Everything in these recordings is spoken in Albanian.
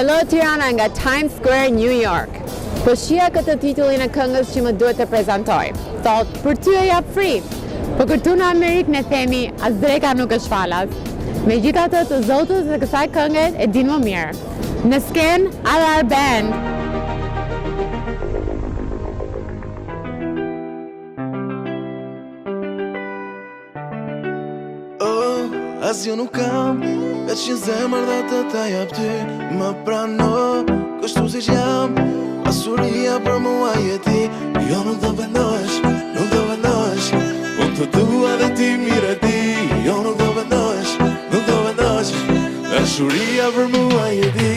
Hello Tirana nga Times Square, New York. Po shija këtë titullin e këngës që më duhet të prezantoj. Thot, për ty e jap free. Po këtu në Amerikë ne themi, as dreka nuk është falas. Megjithatë, të zotët e kësaj këngë e din më mirë. Në sken, RR Band. Asgjë nuk kam, veç një zemër dhe të ta jap ty. Më prano, kështu si që jam, pasuria për mua je ti. Jo nuk do vendosh, nuk do vendosh, unë të dua dhe ti mire ti. Jo nuk do vendosh, nuk do vendosh, dashuria për mua je ti.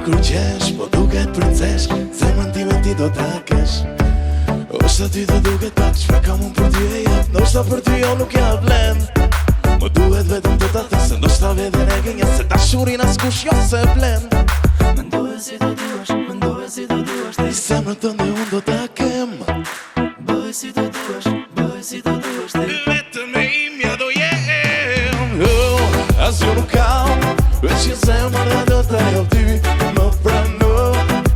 Kur qesh, po duket princesh, zemrën time ti do ta kesh. Oshta ty do duket pak, çfarë kam unë për ty e jap, ndoshta për ty jo nuk jap vlen. Më duhet vetëm të ta them se ndoshta veten e gënja, se dashurin askush jo se blen. Mendohet si do duash, mendohet si do duash ti. Zemrën tënde unë do ta kem. Bëhet si do duash, bëhet si do duash ti. Vetëm e imja do jem. Asgjë nuk kam, veç një zemër dhe do ta jap ty.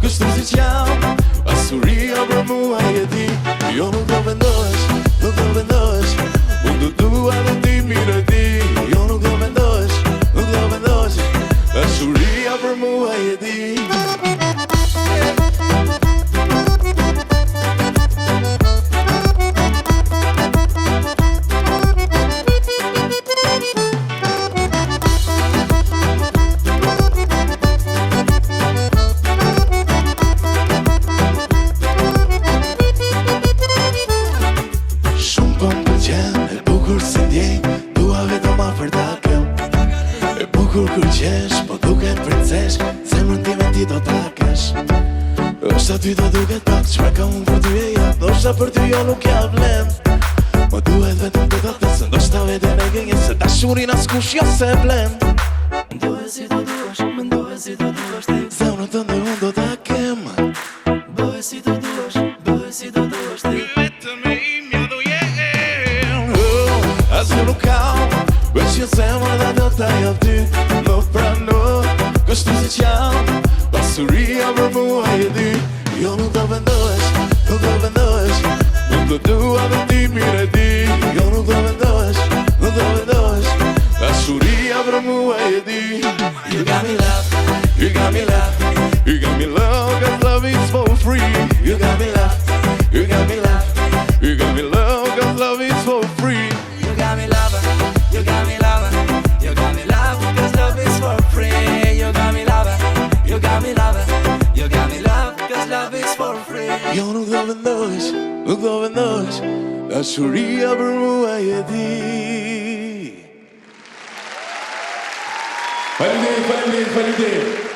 Kështu si që jam, pasuria për mua je ti. Jo nuk do vendosh, nuk do vendosh, unë do dua dhe ti mire ti. Jo nuk do vendosh, nuk do vendosh, dashuria për mua je ti. Kur qesh, po duket princesh, zemrën time ti do ta kesh. Oshta ty do duket pak, çfarë kam unë për ty e jap, ndoshta për ty jo nuk jap vlen. Më duhet vetëm të ta them se ndoshta veten e gënjen, se dashurin askush jo se blen. Mendohet si do duash, mendohet si do duash ti. Zemrën tënde unë do ta kem. Bëhet si do duash, bëhet si do duash ti. Vetëm e imja do jem. Asgjë nuk kam, veç një zemër dhe do ta jap ty. Më prano, kështu si që jam, pasuria për mua je ti. Jo nuk do vendosh, nuk do vendosh, unë do dua dhe ti mire ti. Jo nuk do vendosh, nuk do vendosh, dashuria për mua je ti. You got me love, you got me love, you got me love, cause love is for free. You got me love, you got me love, you got me love, cause love is for free. You got me love, you got me love, you got me love, cause love is for free. You got me love, you got me love, you got me love, cause love is for free. Jo nuk do vendosh, nuk do vendosh, dashuria për mua je ti. Faleminderit, faleminderit, faleminderit.